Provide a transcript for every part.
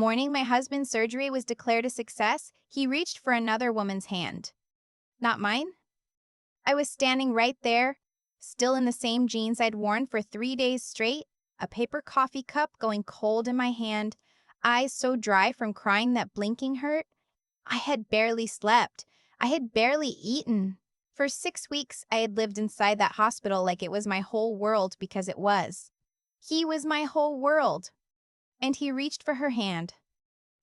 Morning my husband's surgery was declared a success, he reached for another woman's hand. Not mine? I was standing right there, still in the same jeans I'd worn for 3 days straight, a paper coffee cup going cold in my hand, eyes so dry from crying that blinking hurt. I had barely slept. I had barely eaten. For 6 weeks, I had lived inside that hospital like it was my whole world because it was. He was my whole world. And he reached for her hand.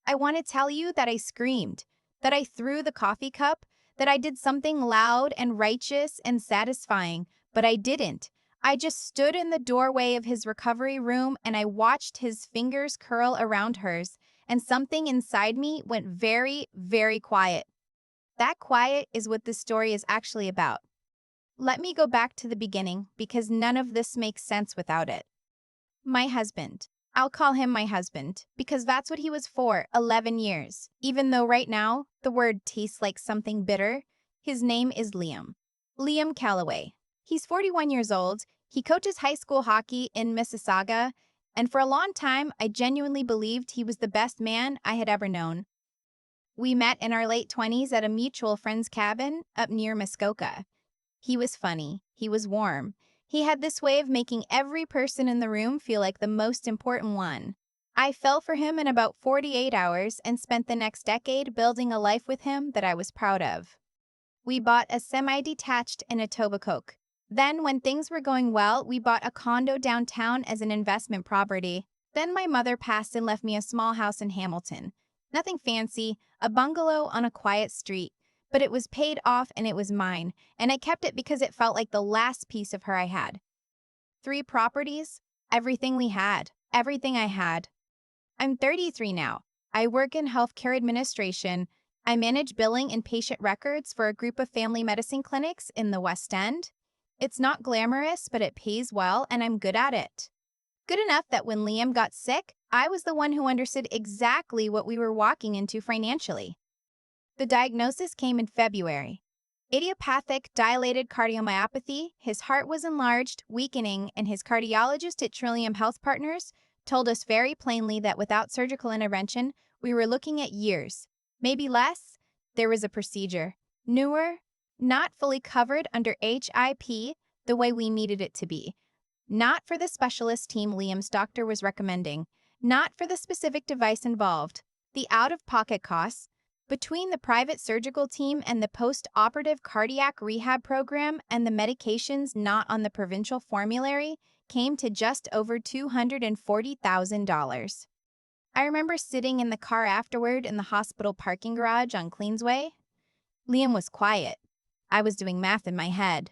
I want to tell you that I screamed, that I threw the coffee cup, that I did something loud and righteous and satisfying, but I didn't. I just stood in the doorway of his recovery room and I watched his fingers curl around hers, and something inside me went very, very quiet. That quiet is what this story is actually about. Let me go back to the beginning because none of this makes sense without it. My husband. I'll call him my husband because that's what he was for 11 years. Even though right now the word tastes like something bitter, his name is Liam. Liam Calloway. He's 41 years old. He coaches high school hockey in Mississauga, and for a long time, I genuinely believed he was the best man I had ever known. We met in our late 20s at a mutual friend's cabin up near Muskoka. He was funny. He was warm. He had this way of making every person in the room feel like the most important one. I fell for him in about 48 hours and spent the next decade building a life with him that I was proud of. We bought a semi-detached in Etobicoke. Then, when things were going well, we bought a condo downtown as an investment property. Then my mother passed and left me a small house in Hamilton. Nothing fancy, a bungalow on a quiet street. But it was paid off and it was mine, and I kept it because it felt like the last piece of her I had. 3 properties, everything we had, everything I had. I'm 33 now. I work in healthcare administration. I manage billing and patient records for a group of family medicine clinics in the West End. It's not glamorous, but it pays well, and I'm good at it. Good enough that when Liam got sick, I was the one who understood exactly what we were walking into financially. The diagnosis came in February. Idiopathic dilated cardiomyopathy, his heart was enlarged, weakening, and his cardiologist at Trillium Health Partners told us very plainly that without surgical intervention, we were looking at years, maybe less. There was a procedure, newer, not fully covered under HIP the way we needed it to be, not for the specialist team Liam's doctor was recommending, not for the specific device involved, the out-of-pocket costs. Between the private surgical team and the post-operative cardiac rehab program and the medications not on the provincial formulary came to just over $240,000. I remember sitting in the car afterward in the hospital parking garage on Queensway. Liam was quiet. I was doing math in my head.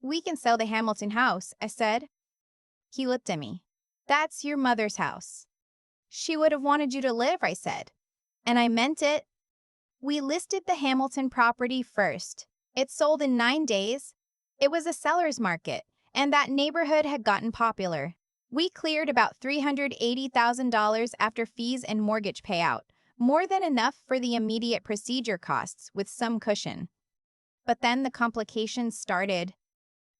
"We can sell the Hamilton house," I said. He looked at me. "That's your mother's house." "She would have wanted you to live," I said. And I meant it. We listed the Hamilton property first. It sold in 9 days. It was a seller's market, and that neighborhood had gotten popular. We cleared about $380,000 after fees and mortgage payout, more than enough for the immediate procedure costs with some cushion. But then the complications started.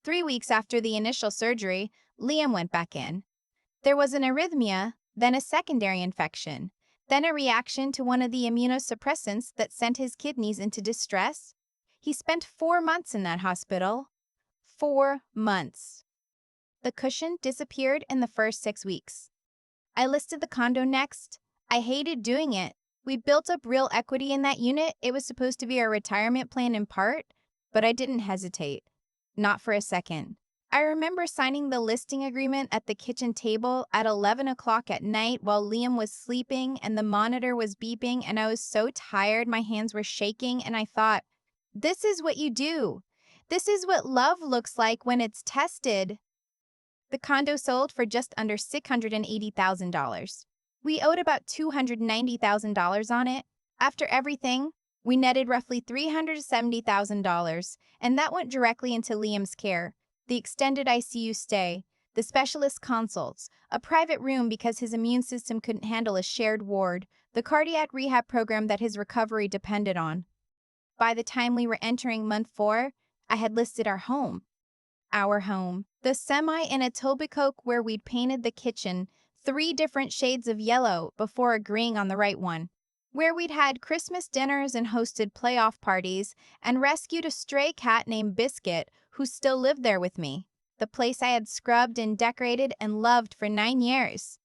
3 weeks after the initial surgery, Liam went back in. There was an arrhythmia, then a secondary infection. Then a reaction to one of the immunosuppressants that sent his kidneys into distress. He spent 4 months in that hospital. 4 months. The cushion disappeared in the first 6 weeks. I listed the condo next. I hated doing it. We built up real equity in that unit. It was supposed to be our retirement plan in part, but I didn't hesitate. Not for a second. I remember signing the listing agreement at the kitchen table at 11 o'clock at night while Liam was sleeping and the monitor was beeping and I was so tired my hands were shaking and I thought, this is what you do. This is what love looks like when it's tested. The condo sold for just under $680,000. We owed about $290,000 on it. After everything, we netted roughly $370,000, and that went directly into Liam's care. The extended ICU stay, the specialist consults, a private room because his immune system couldn't handle a shared ward, the cardiac rehab program that his recovery depended on. By the time we were entering month 4, I had listed our home. Our home. The semi in Etobicoke where we'd painted the kitchen, 3 different shades of yellow before agreeing on the right one, where we'd had Christmas dinners and hosted playoff parties and rescued a stray cat named Biscuit who still lived there with me, the place I had scrubbed and decorated and loved for 9 years.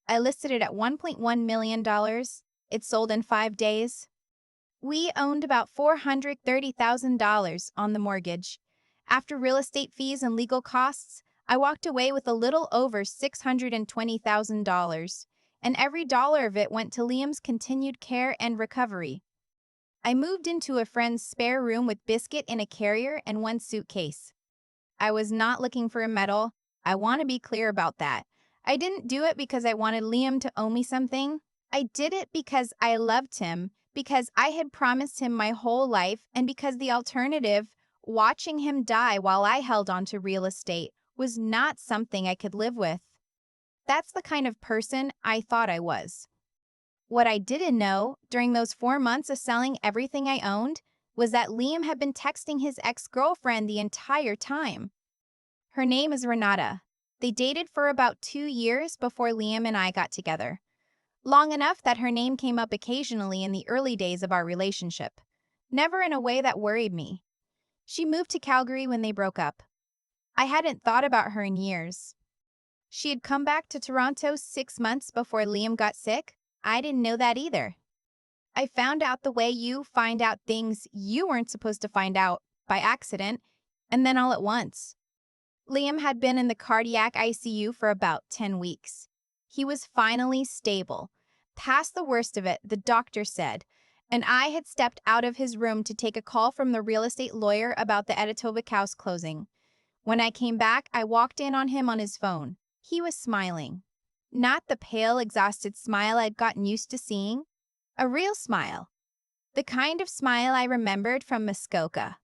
I listed it at $1.1 million. It sold in 5 days. We owned about $430,000 on the mortgage. After real estate fees and legal costs, I walked away with a little over $620,000, and every dollar of it went to Liam's continued care and recovery. I moved into a friend's spare room with Biscuit in a carrier and 1 suitcase. I was not looking for a medal. I want to be clear about that. I didn't do it because I wanted Liam to owe me something. I did it because I loved him, because I had promised him my whole life, and because the alternative, watching him die while I held on to real estate, was not something I could live with. That's the kind of person I thought I was. What I didn't know, during those 4 months of selling everything I owned, was that Liam had been texting his ex-girlfriend the entire time. Her name is Renata. They dated for about 2 years before Liam and I got together. Long enough that her name came up occasionally in the early days of our relationship. Never in a way that worried me. She moved to Calgary when they broke up. I hadn't thought about her in years. She had come back to Toronto 6 months before Liam got sick. I didn't know that either. I found out the way you find out things you weren't supposed to find out, by accident, and then all at once. Liam had been in the cardiac ICU for about 10 weeks. He was finally stable. Past the worst of it, the doctor said, and I had stepped out of his room to take a call from the real estate lawyer about the Etobicoke house closing. When I came back, I walked in on him on his phone. He was smiling. Not the pale, exhausted smile I'd gotten used to seeing. A real smile. The kind of smile I remembered from Muskoka.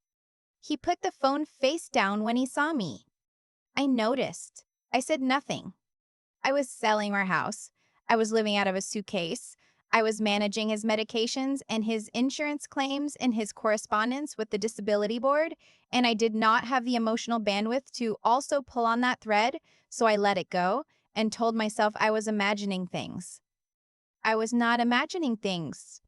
He put the phone face down when he saw me. I noticed. I said nothing. I was selling our house. I was living out of a suitcase. I was managing his medications and his insurance claims and his correspondence with the disability board, and I did not have the emotional bandwidth to also pull on that thread, so I let it go and told myself I was imagining things. I was not imagining things.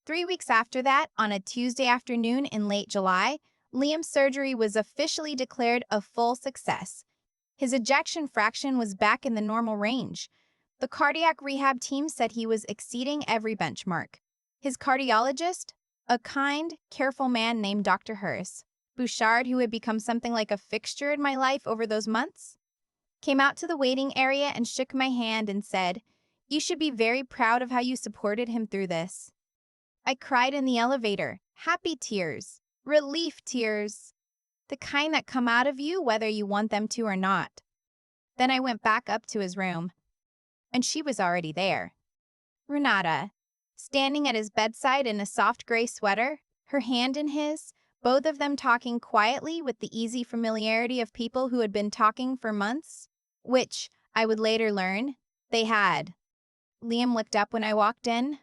3 weeks after that, on a Tuesday afternoon in late July, Liam's surgery was officially declared a full success. His ejection fraction was back in the normal range. The cardiac rehab team said he was exceeding every benchmark. His cardiologist, a kind, careful man named Dr. Harris Bouchard, who had become something like a fixture in my life over those months, came out to the waiting area and shook my hand and said, "You should be very proud of how you supported him through this." I cried in the elevator, happy tears, relief tears, the kind that come out of you whether you want them to or not. Then I went back up to his room, and she was already there. Renata, standing at his bedside in a soft gray sweater, her hand in his, both of them talking quietly with the easy familiarity of people who had been talking for months, which, I would later learn, they had. Liam looked up when I walked in.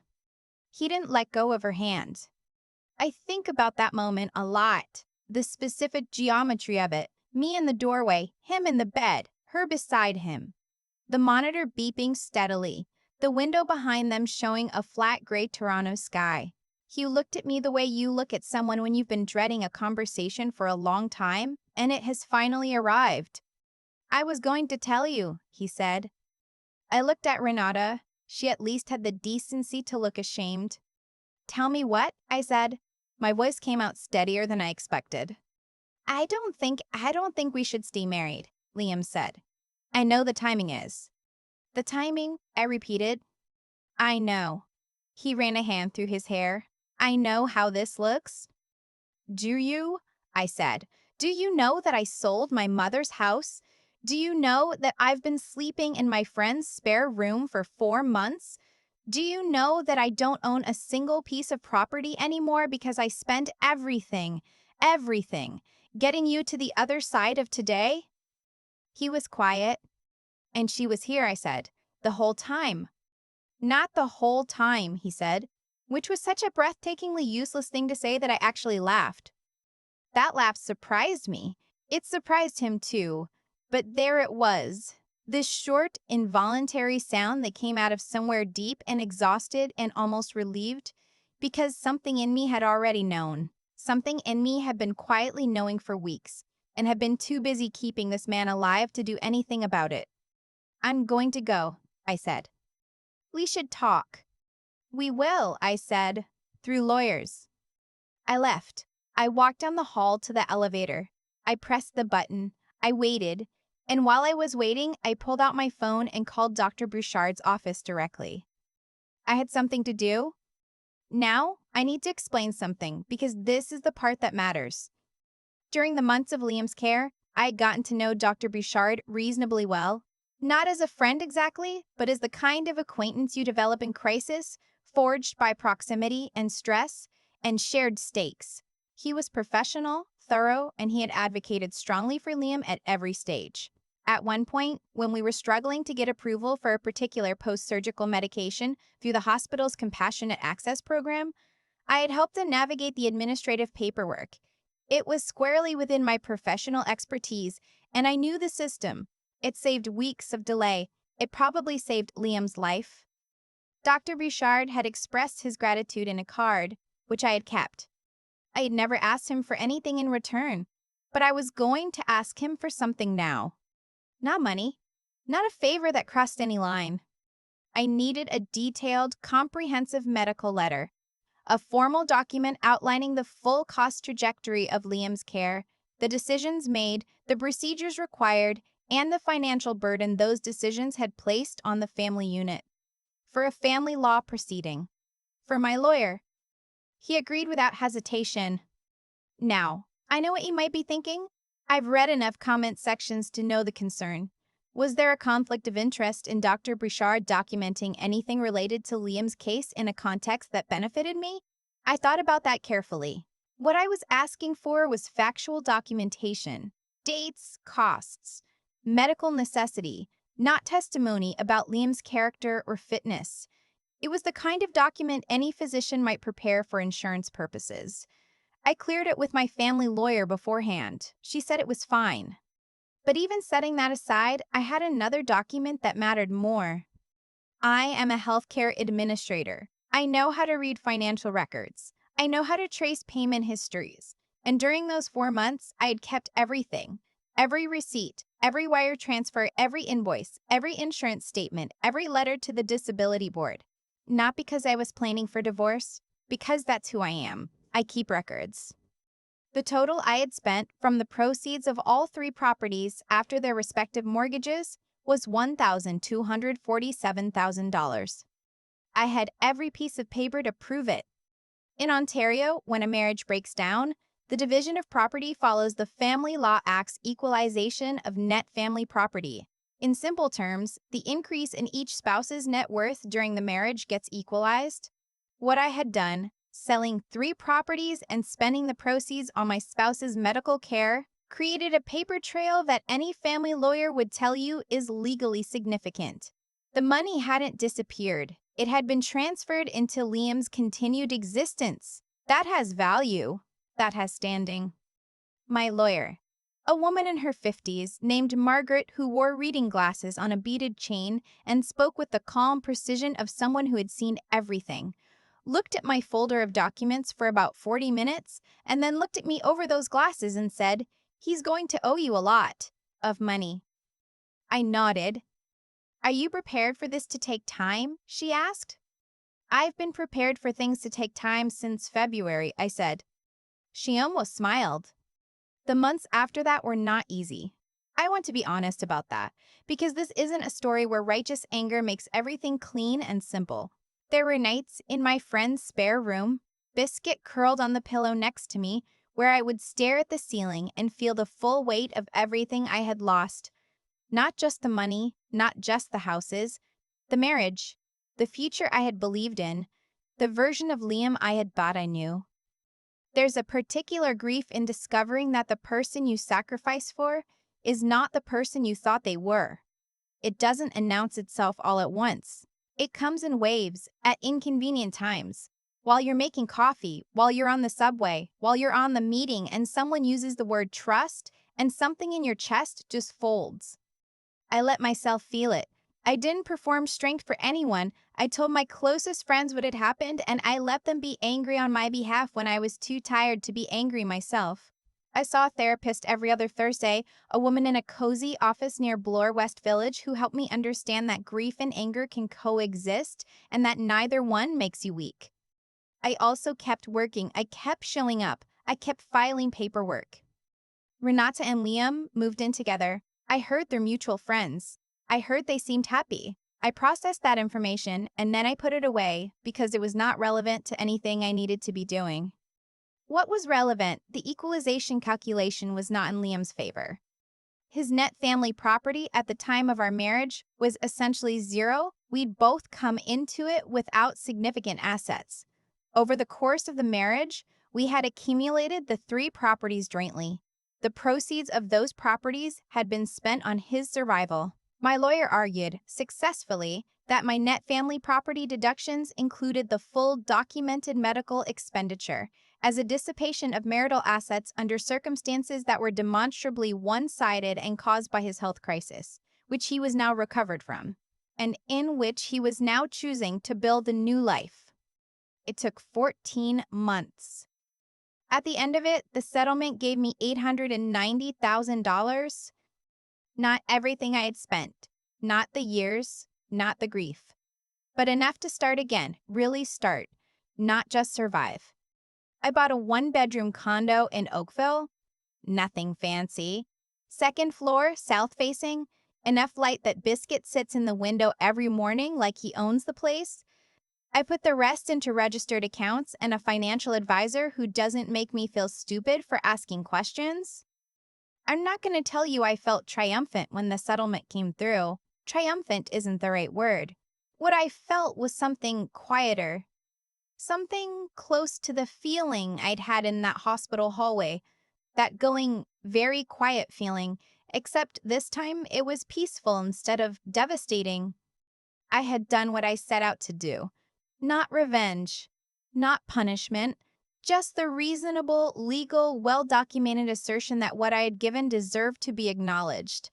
He didn't let go of her hand. I think about that moment a lot, the specific geometry of it, me in the doorway, him in the bed, her beside him. The monitor beeping steadily, the window behind them showing a flat gray Toronto sky. He looked at me the way you look at someone when you've been dreading a conversation for a long time, and it has finally arrived. "I was going to tell you," he said. I looked at Renata. She at least had the decency to look ashamed. "Tell me what?" I said. My voice came out steadier than I expected. I don't think we should stay married," Liam said. "I know the timing is." "The timing?" I repeated. "I know." He ran a hand through his hair. "I know how this looks." "Do you?" I said. "Do you know that I sold my mother's house? Do you know that I've been sleeping in my friend's spare room for 4 months? Do you know that I don't own a single piece of property anymore because I spent everything, getting you to the other side of today?" He was quiet. "And she was here," I said, "the whole time." "Not the whole time," he said, which was such a breathtakingly useless thing to say that I actually laughed. That laugh surprised me. It surprised him too. But there it was. This short, involuntary sound that came out of somewhere deep and exhausted and almost relieved, because something in me had already known. Something in me had been quietly knowing for weeks, and had been too busy keeping this man alive to do anything about it. "I'm going to go," I said. "We should talk." "We will," I said, "through lawyers." I left. I walked down the hall to the elevator. I pressed the button. I waited. And while I was waiting, I pulled out my phone and called Dr. Bouchard's office directly. I had something to do. Now, I need to explain something because this is the part that matters. During the months of Liam's care, I had gotten to know Dr. Bouchard reasonably well. Not as a friend exactly, but as the kind of acquaintance you develop in crisis, forged by proximity and stress and shared stakes. He was professional, thorough, and he had advocated strongly for Liam at every stage. At one point, when we were struggling to get approval for a particular post-surgical medication through the hospital's Compassionate Access Program, I had helped him navigate the administrative paperwork. It was squarely within my professional expertise, and I knew the system. It saved weeks of delay. It probably saved Liam's life. Dr. Bouchard had expressed his gratitude in a card, which I had kept. I had never asked him for anything in return, but I was going to ask him for something now. Not money, not a favor that crossed any line. I needed a detailed, comprehensive medical letter, a formal document outlining the full cost trajectory of Liam's care, the decisions made, the procedures required, and the financial burden those decisions had placed on the family unit. For a family law proceeding. For my lawyer. He agreed without hesitation. Now, I know what you might be thinking. I've read enough comment sections to know the concern. Was there a conflict of interest in Dr. Bouchard documenting anything related to Liam's case in a context that benefited me? I thought about that carefully. What I was asking for was factual documentation, dates, costs, medical necessity, not testimony about Liam's character or fitness. It was the kind of document any physician might prepare for insurance purposes. I cleared it with my family lawyer beforehand. She said it was fine. But even setting that aside, I had another document that mattered more. I am a healthcare administrator. I know how to read financial records. I know how to trace payment histories. And during those 4 months, I had kept everything. Every receipt, every wire transfer, every invoice, every insurance statement, every letter to the disability board. Not because I was planning for divorce, because that's who I am. I keep records. The total I had spent from the proceeds of all 3 properties after their respective mortgages was $1,247,000. I had every piece of paper to prove it. In Ontario, when a marriage breaks down, the division of property follows the Family Law Act's equalization of net family property. In simple terms, the increase in each spouse's net worth during the marriage gets equalized. What I had done, selling 3 properties and spending the proceeds on my spouse's medical care, created a paper trail that any family lawyer would tell you is legally significant. The money hadn't disappeared. It had been transferred into Liam's continued existence. That has value. That has standing. My lawyer, a woman in her 50s named Margaret who wore reading glasses on a beaded chain and spoke with the calm precision of someone who had seen everything, looked at my folder of documents for about 40 minutes and then looked at me over those glasses and said, "He's going to owe you a lot of money." I nodded. "Are you prepared for this to take time?" she asked. "I've been prepared for things to take time since February," I said. She almost smiled. The months after that were not easy. I want to be honest about that, because this isn't a story where righteous anger makes everything clean and simple. There were nights in my friend's spare room, Biscuit curled on the pillow next to me, where I would stare at the ceiling and feel the full weight of everything I had lost. Not just the money, not just the houses, the marriage, the future I had believed in, the version of Liam I had thought I knew. There's a particular grief in discovering that the person you sacrifice for is not the person you thought they were. It doesn't announce itself all at once. It comes in waves, at inconvenient times. While you're making coffee, while you're on the subway, while you're on the meeting and someone uses the word trust and something in your chest just folds. I let myself feel it. I didn't perform strength for anyone. I told my closest friends what had happened, and I let them be angry on my behalf when I was too tired to be angry myself. I saw a therapist every other Thursday, a woman in a cozy office near Bloor West Village who helped me understand that grief and anger can coexist and that neither one makes you weak. I also kept working. I kept showing up. I kept filing paperwork. Renata and Liam moved in together. I heard they're mutual friends. I heard they seemed happy. I processed that information and then I put it away because it was not relevant to anything I needed to be doing. What was relevant? The equalization calculation was not in Liam's favor. His net family property at the time of our marriage was essentially zero. We'd both come into it without significant assets. Over the course of the marriage, we had accumulated the 3 properties jointly. The proceeds of those properties had been spent on his survival. My lawyer argued, successfully, that my net family property deductions included the full documented medical expenditure as a dissipation of marital assets under circumstances that were demonstrably one-sided and caused by his health crisis, which he was now recovered from, and in which he was now choosing to build a new life. It took 14 months. At the end of it, the settlement gave me $890,000. Not everything I had spent, not the years, not the grief, but enough to start again, really start, not just survive. I bought a 1-bedroom condo in Oakville, nothing fancy. 2nd floor, south-facing, enough light that Biscuit sits in the window every morning like he owns the place. I put the rest into registered accounts and a financial advisor who doesn't make me feel stupid for asking questions. I'm not going to tell you I felt triumphant when the settlement came through. Triumphant isn't the right word. What I felt was something quieter. Something close to the feeling I'd had in that hospital hallway. That going very quiet feeling, except this time it was peaceful instead of devastating. I had done what I set out to do. Not revenge, not punishment, just the reasonable, legal, well-documented assertion that what I had given deserved to be acknowledged.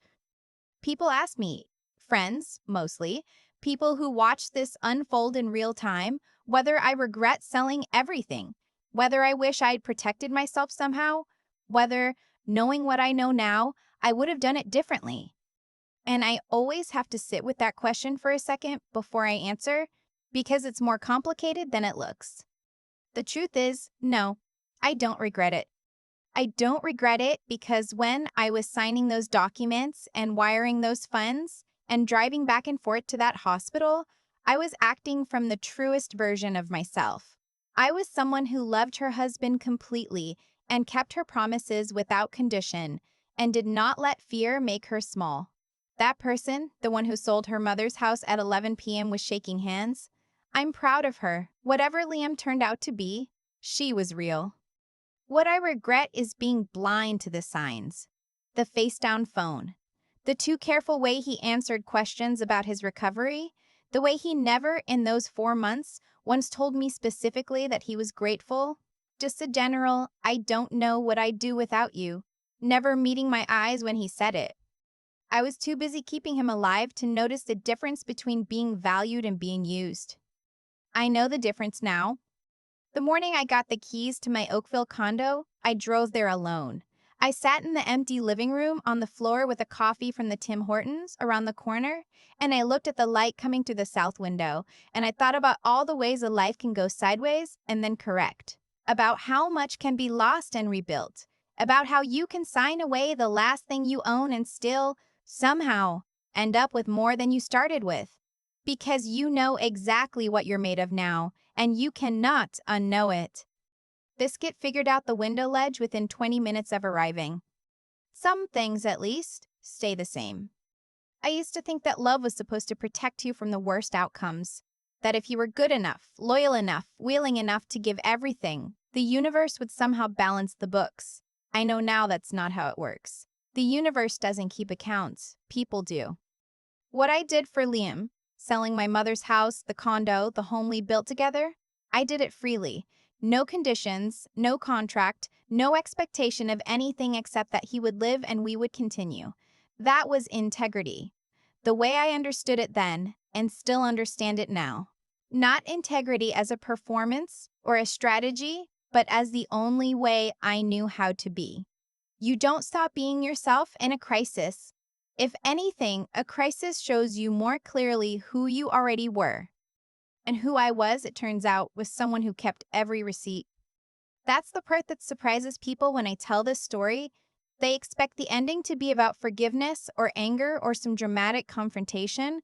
People ask me, friends, mostly, people who watch this unfold in real time, whether I regret selling everything, whether I wish I'd protected myself somehow, whether, knowing what I know now, I would have done it differently. And I always have to sit with that question for a second before I answer, because it's more complicated than it looks. The truth is, no, I don't regret it. I don't regret it because when I was signing those documents and wiring those funds and driving back and forth to that hospital, I was acting from the truest version of myself. I was someone who loved her husband completely and kept her promises without condition and did not let fear make her small. That person, the one who sold her mother's house at 11 p.m. with shaking hands, I'm proud of her. Whatever Liam turned out to be, she was real. What I regret is being blind to the signs. The face-down phone. The too careful way he answered questions about his recovery. The way he never, in those 4 months, once told me specifically that he was grateful. Just a general, I don't know what I'd do without you. Never meeting my eyes when he said it. I was too busy keeping him alive to notice the difference between being valued and being used. I know the difference now. The morning I got the keys to my Oakville condo, I drove there alone. I sat in the empty living room on the floor with a coffee from the Tim Hortons around the corner, and I looked at the light coming through the south window, and I thought about all the ways a life can go sideways and then correct, about how much can be lost and rebuilt, about how you can sign away the last thing you own and still, somehow, end up with more than you started with. Because you know exactly what you're made of now, and you cannot unknow it. Biscuit figured out the window ledge within 20 minutes of arriving. Some things, at least, stay the same. I used to think that love was supposed to protect you from the worst outcomes. That if you were good enough, loyal enough, willing enough to give everything, the universe would somehow balance the books. I know now that's not how it works. The universe doesn't keep accounts. People do. What I did for Liam, selling my mother's house, the condo, the home we built together, I did it freely. No conditions, no contract, no expectation of anything except that he would live and we would continue. That was integrity. the way I understood it then and still understand it now. Not integrity as a performance or a strategy, but as the only way I knew how to be. You don't stop being yourself in a crisis. If anything, a crisis shows you more clearly who you already were. And who I was, it turns out, was someone who kept every receipt. That's the part that surprises people when I tell this story. They expect the ending to be about forgiveness or anger or some dramatic confrontation,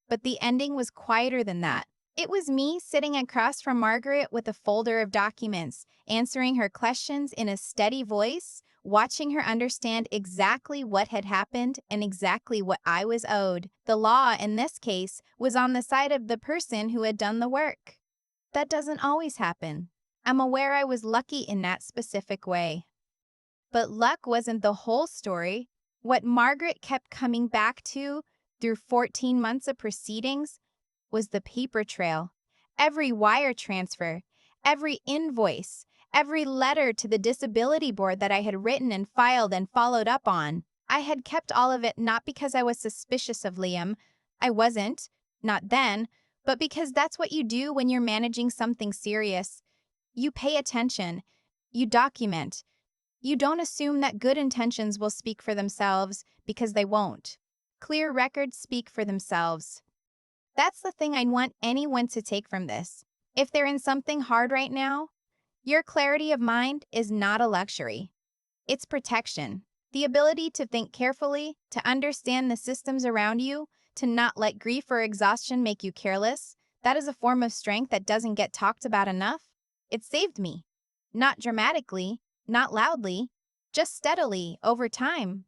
but the ending was quieter than that. It was me sitting across from Margaret with a folder of documents, answering her questions in a steady voice, watching her understand exactly what had happened and exactly what I was owed. The law, in this case, was on the side of the person who had done the work. That doesn't always happen. I'm aware I was lucky in that specific way. But luck wasn't the whole story. What Margaret kept coming back to through 14 months of proceedings was the paper trail. Every wire transfer, every invoice, every letter to the disability board that I had written and filed and followed up on. I had kept all of it not because I was suspicious of Liam. I wasn't, not then, but because that's what you do when you're managing something serious. You pay attention. You document. You don't assume that good intentions will speak for themselves, because they won't. Clear records speak for themselves. That's the thing I want anyone to take from this. If they're in something hard right now, your clarity of mind is not a luxury. It's protection. The ability to think carefully, to understand the systems around you, to not let grief or exhaustion make you careless, that is a form of strength that doesn't get talked about enough. It saved me. Not dramatically, not loudly, just steadily over time.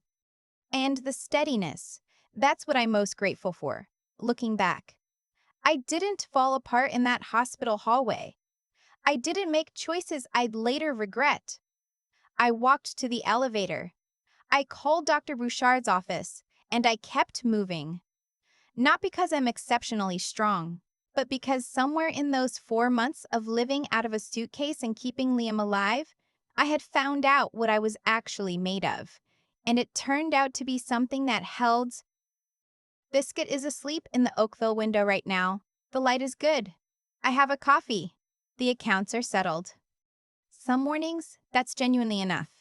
And the steadiness, that's what I'm most grateful for, looking back. I didn't fall apart in that hospital hallway. I didn't make choices I'd later regret. I walked to the elevator. I called Dr. Bouchard's office, and I kept moving. Not because I'm exceptionally strong, but because somewhere in those 4 months of living out of a suitcase and keeping Liam alive, I had found out what I was actually made of. And it turned out to be something that held. Biscuit is asleep in the Oakville window right now. The light is good. I have a coffee. The accounts are settled. Some mornings, that's genuinely enough.